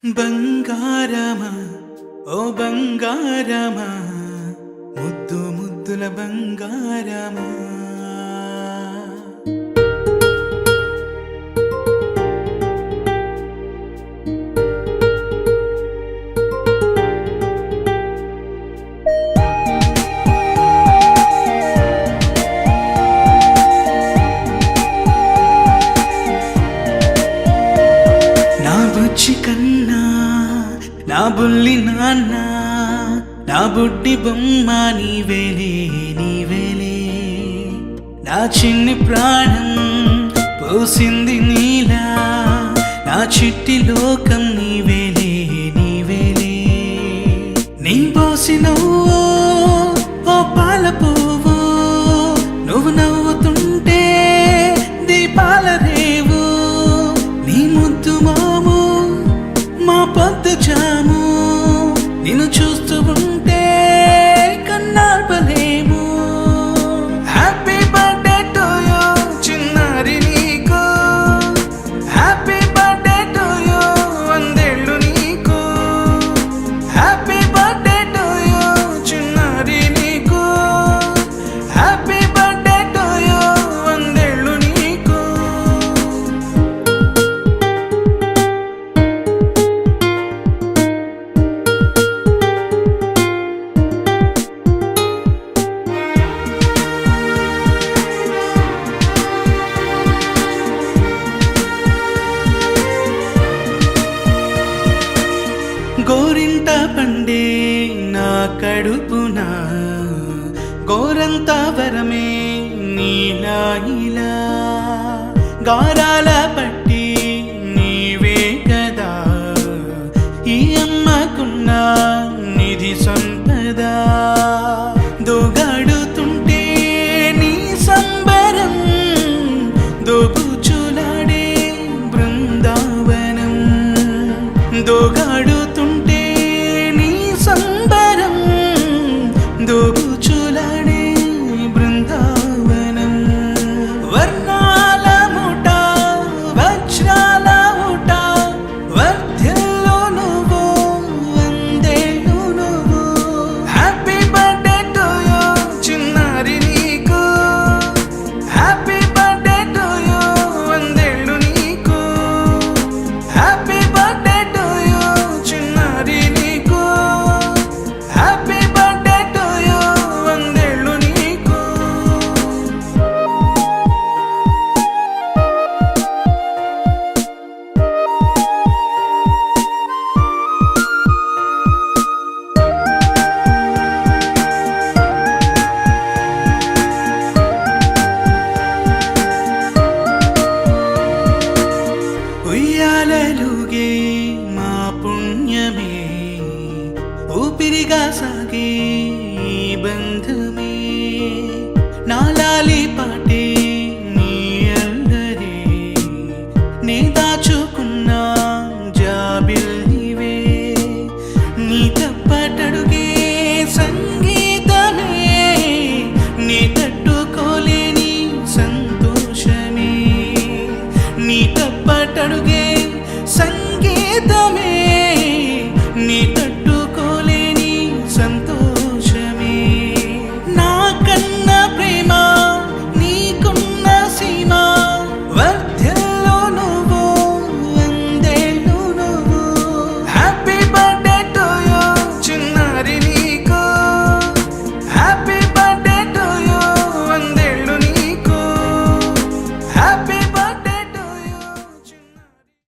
బంగారమా ఓ బంగారమా ముద్దు ముద్దుల బంగారమా నా బుజ్జి కన్నా నా బుల్లి నాన్న నా బుడ్డి బొమ్మ నీవేలే నీవేలే నా చిన్ని ప్రాణం పోసింది నీలా నా చిట్టి లోకం నీవేలే నీవేలే నీ పోసినవో ఓ పాల పువ్వు నువ్వు నవ్వుతుంటే దీపాల రేవు నీ ముద్దు మాము మా పొద్దు జాము నిన్ను చూస్తూ ఉంటే కన్నార్పలేము. హ్యాపీ బర్త్డే టు యూ చిన్నారి నీకు, హ్యాపీ బర్త్డే టు యూ వందేళ్ళు నీకు, హ్యాపీ బర్త్డే టు యూ చిన్నారి నీకు, హ్యాపీ బర్త్డే టు యూ వందేళ్ళు నీకు. గోరింట పండే నా కడుపున గోరంత వరమే నీలా ఇలా గారాల పట్టి నీవే కదా ఈ అమ్మకున్న నిధి సంపద దోగాడుతుంటే నీ సంబరం దోబుచులాడే బృందావనం దోగాడుతుంటే నీ సంబరం దోబుచులాడే బృందావనం వర్ణాల ముఠ వజ్రాల ముఠ వర్ధిల్లు నువ్వు వందేళ్ళు నువ్వు. హ్యాపీ బర్త్డే టు యూ చిన్నారి నీకు, హ్యాపీ బర్త్డే టు యూ వందేళ్ళు నీకు, హ్యాపీ బర్త్డే టు యూ చిన్నారి నీకు, హ్యాపీ బర్త్డే టు యూ వందేళ్ళు నీకు. ఉయ్యాలలుగే మా పుణ్యమే ఊపిరిగా సాగే ఈ బంధమే నాలాలి